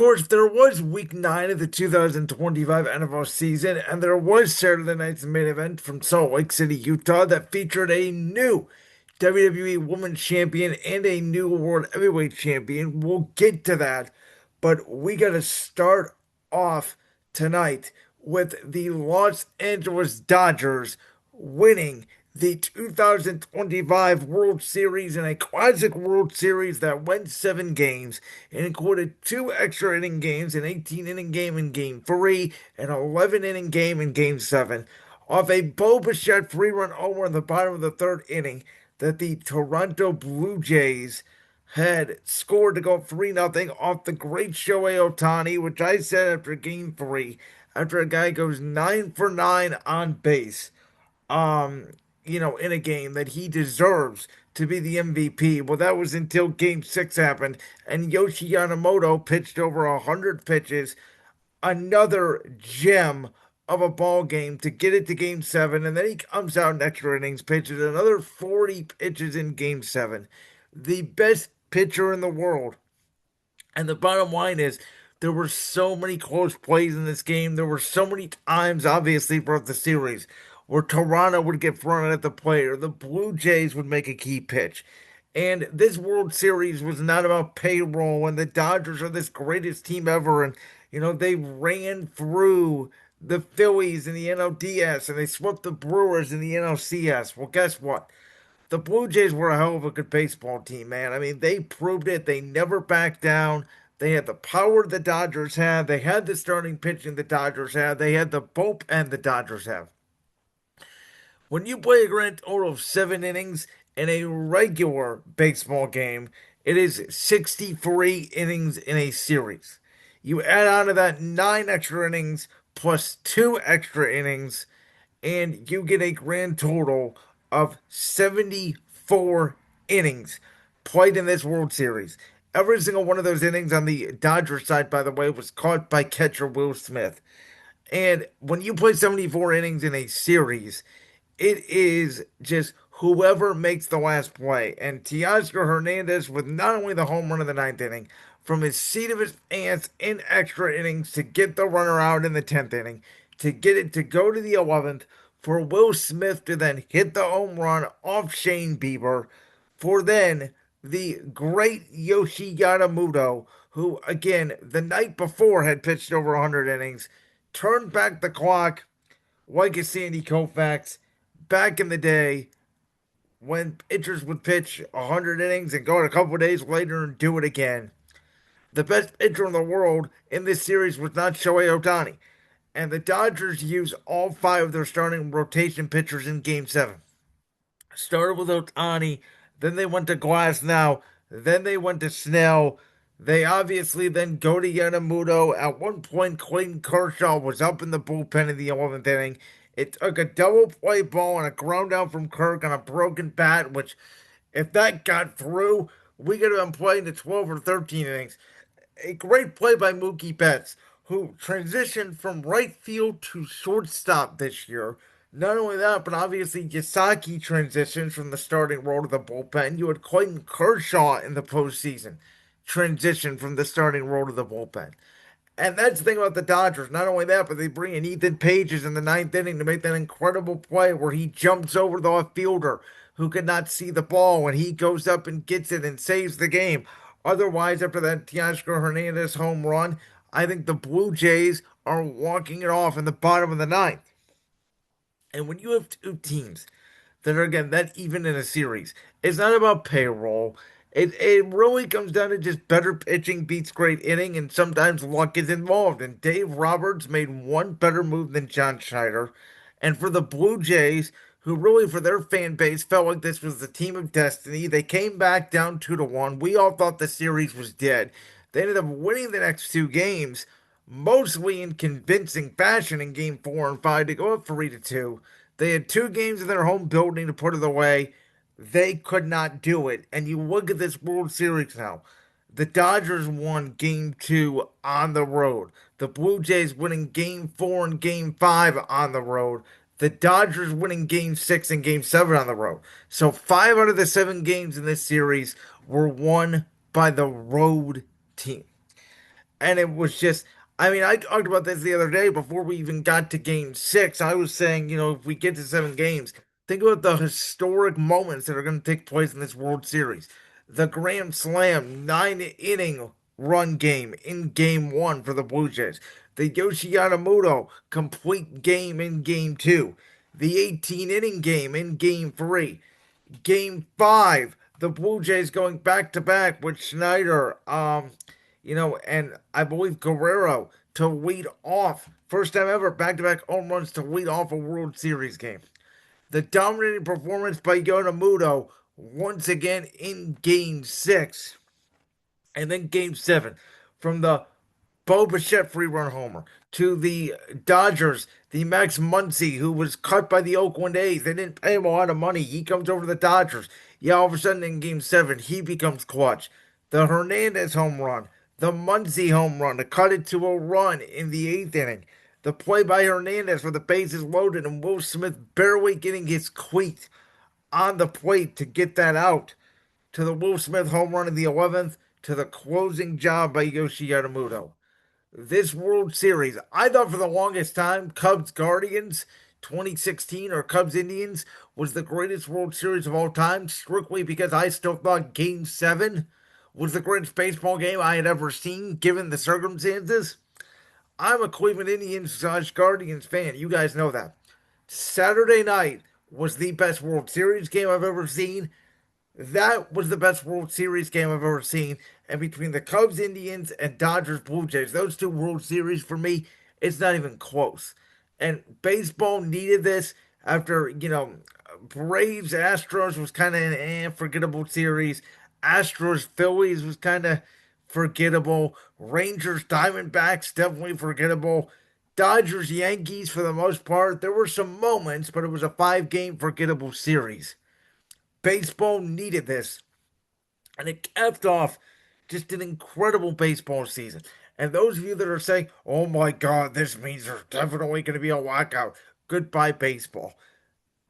Course, there was week 9 of the 2025 NFL season, and there was Saturday night's main event from Salt Lake City, Utah, that featured a new WWE Women's Champion and a new World Heavyweight Champion. We'll get to that, but we got to start off tonight with the Los Angeles Dodgers winning the 2025 World Series in a classic World Series that went 7 games and included 2 extra inning games, an 18 inning game in Game 3, an 11 inning game in Game 7. Off a Bo Bichette 3 run homer in the bottom of the third inning, that the Toronto Blue Jays had scored to go 3-0 off the great Shohei Ohtani, which I said after Game 3, after a guy goes 9 for 9 on base um, in a game that he deserves to be the MVP. Well, that was until game 6 happened and Yoshi Yamamoto pitched over 100 pitches, another gem of a ball game to get it to game 7. And then he comes out in extra innings, pitches another 40 pitches in game 7. The best pitcher in the world. And the bottom line is, there were so many close plays in this game. There were so many times, obviously, throughout the series, where Toronto would get thrown at the plate or the Blue Jays would make a key pitch. And this World Series was not about payroll, and the Dodgers are this greatest team ever. And, they ran through the Phillies in the NLDS and they swept the Brewers in the NLCS. Well, guess what? The Blue Jays were a hell of a good baseball team, man. I mean, they proved it. They never backed down. They had the power the Dodgers had. They had the starting pitching the Dodgers had. They had the bullpen the Dodgers have. When you play a grand total of 7 innings in a regular baseball game, it is 63 innings in a series. You add on to that 9 extra innings plus 2 extra innings, and you get a grand total of 74 innings played in this World Series. Every single one of those innings on the Dodgers side, by the way, was caught by catcher Will Smith. And when you play 74 innings in a series, it is just whoever makes the last play. And Teoscar Hernandez, with not only the home run in the ninth inning, from his seat of his pants in extra innings to get the runner out in the 10th inning, to get it to go to the 11th, for Will Smith to then hit the home run off Shane Bieber, for then the great Yoshi Yamamoto, who again the night before had pitched over 100 innings, turned back the clock like a Sandy Koufax back in the day when pitchers would pitch 100 innings and go a couple of days later and do it again. The best pitcher in the world in this series was not Shohei Ohtani. And the Dodgers used all 5 of their starting rotation pitchers in Game 7. Started with Ohtani, then they went to Glasnow, then they went to Snell. They obviously then go to Yamamoto. At one point, Clayton Kershaw was up in the bullpen in the 11th inning. It took a double play ball and a ground out from Kirk on a broken bat, which, if that got through, we could have been playing to 12 or 13 innings. A great play by Mookie Betts, who transitioned from right field to shortstop this year. Not only that, but obviously Yasaki transitions from the starting role to the bullpen. You had Clayton Kershaw in the postseason transition from the starting role to the bullpen. And that's the thing about the Dodgers. Not only that, but they bring in Ethan Pages in the ninth inning to make that incredible play where he jumps over the off fielder who could not see the ball and he goes up and gets it and saves the game. Otherwise, after that Teoscar Hernandez home run, I think the Blue Jays are walking it off in the bottom of the ninth. And when you have two teams that are, again, that even in a series, it's not about payroll. It really comes down to just better pitching beats great inning, and sometimes luck is involved. And Dave Roberts made one better move than John Schneider. And for the Blue Jays, who really for their fan base felt like this was the team of destiny, they came back down 2-1. We all thought the series was dead. They ended up winning the next 2 games, mostly in convincing fashion in game 4 and 5 to go up 3-2. They had 2 games in their home building to put it away. They could not do it. And you look at this World Series now. The Dodgers won game 2 on the road. The Blue Jays winning game 4 and game 5 on the road. The Dodgers winning game 6 and game 7 on the road. So 5 out of the 7 games in this series were won by the road team. And it was just, I mean, I talked about this the other day before we even got to game 6. I was saying, if we get to 7 games, think about the historic moments that are going to take place in this World Series. The Grand Slam 9 inning run game in game 1 for the Blue Jays. The Yoshi Yamamoto complete game in game 2. The 18 inning game in game 3. Game 5, the Blue Jays going back to back with Schneider, and I believe Guerrero to lead off. First time ever, back to back home runs to lead off a World Series game. The dominating performance by Yonemuto once again in game 6. And then game 7, from the Bo Bichette free run homer to the Dodgers, the Max Muncy, who was cut by the Oakland A's. They didn't pay him a lot of money. He comes over to the Dodgers. Yeah, all of a sudden in game 7, he becomes clutch. The Hernandez home run, the Muncy home run to cut it to a run in the 8th inning. The play by Hernandez for the bases loaded and Will Smith barely getting his cleat on the plate to get that out. To the Will Smith home run in the 11th. To the closing job by Yoshi Yamamoto. This World Series, I thought for the longest time, Cubs Guardians 2016 or Cubs Indians was the greatest World Series of all time, strictly because I still thought Game 7 was the greatest baseball game I had ever seen, given the circumstances. I'm a Cleveland Indians/Guardians fan. You guys know that. Saturday night was the best World Series game I've ever seen. That was the best World Series game I've ever seen. And between the Cubs, Indians, and Dodgers, Blue Jays, those two World Series for me, it's not even close. And baseball needed this after, Braves, Astros was kind of an forgettable series. Astros, Phillies was kind of forgettable. Rangers, Diamondbacks, definitely forgettable. Dodgers, Yankees, for the most part, there were some moments, but it was a 5 game forgettable series. Baseball needed this, and it capped off just an incredible baseball season. And those of you that are saying, oh my God, this means there's definitely going to be a lockout, goodbye, baseball.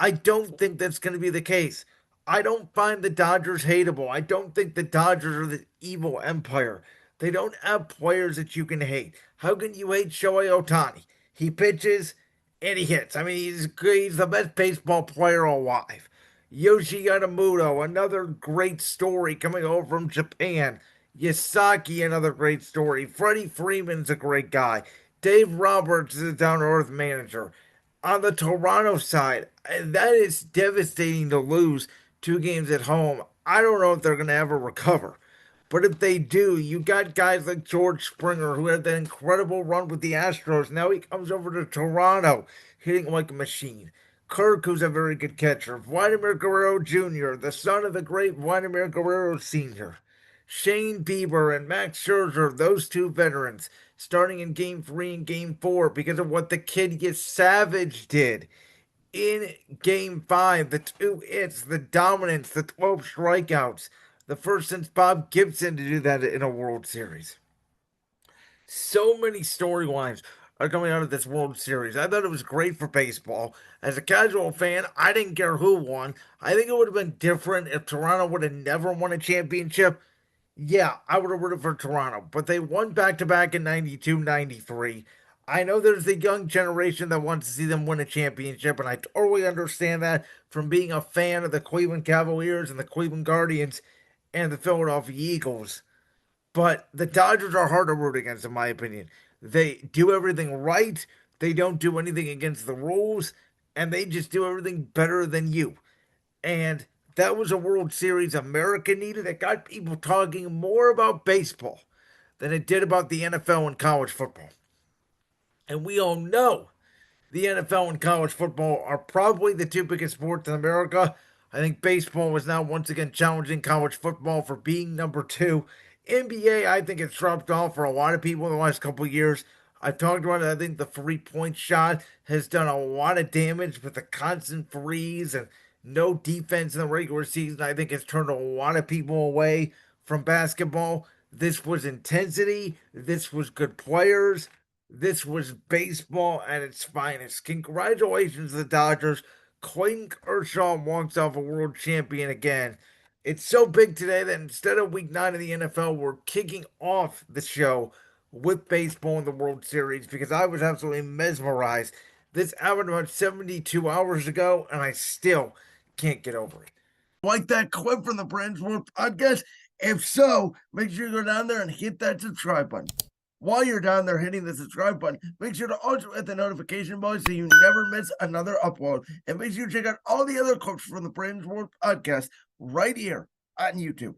I don't think that's going to be the case. I don't find the Dodgers hateable. I don't think the Dodgers are the evil empire. They don't have players that you can hate. How can you hate Shohei Ohtani? He pitches and he hits. I mean, he's the best baseball player alive. Yoshi Yamamoto, another great story coming over from Japan. Yasaki, another great story. Freddie Freeman's a great guy. Dave Roberts is a down to earth manager. On the Toronto side, that is devastating to lose 2 games at home. I don't know if they're going to ever recover. But if they do, you got guys like George Springer who had that incredible run with the Astros. Now he comes over to Toronto hitting like a machine. Kirk, who's a very good catcher. Vladimir Guerrero Jr., the son of the great Vladimir Guerrero Sr. Shane Bieber and Max Scherzer, those two veterans, starting in game 3 and game 4 because of what the kid Savage did in game 5. The 2 hits, the dominance, the 12 strikeouts. The first since Bob Gibson to do that in a World Series. So many storylines are coming out of this World Series. I thought it was great for baseball. As a casual fan, I didn't care who won. I think it would have been different if Toronto would have never won a championship. Yeah, I would have rooted for Toronto, but they won back to back in 92, 93. I know there's a young generation that wants to see them win a championship, and I totally understand that from being a fan of the Cleveland Cavaliers and the Cleveland Guardians and the Philadelphia Eagles. But the Dodgers are hard to root against, in my opinion. They do everything right, they don't do anything against the rules, and they just do everything better than you. And that was a World Series America needed that got people talking more about baseball than it did about the NFL and college football. And we all know the NFL and college football are probably the two biggest sports in America. I think baseball is now once again challenging college football for being number 2. NBA, I think it's dropped off for a lot of people in the last couple of years. I've talked about it. I think the 3 point shot has done a lot of damage with the constant freeze and no defense in the regular season. I think it's turned a lot of people away from basketball. This was intensity. This was good players. This was baseball at its finest. Congratulations to the Dodgers. Clayton Kershaw walks off a world champion again. It's so big today that instead of week 9 of the NFL, we're kicking off the show with baseball in the World Series because I was absolutely mesmerized. This happened about 72 hours ago, and I still can't get over it. Like that clip from the Brands World podcast? If so, make sure you go down there and hit that subscribe button. While you're down there hitting the subscribe button, make sure to also hit the notification bell so you never miss another upload. And make sure you check out all the other clips from the Brands World podcast right here on YouTube.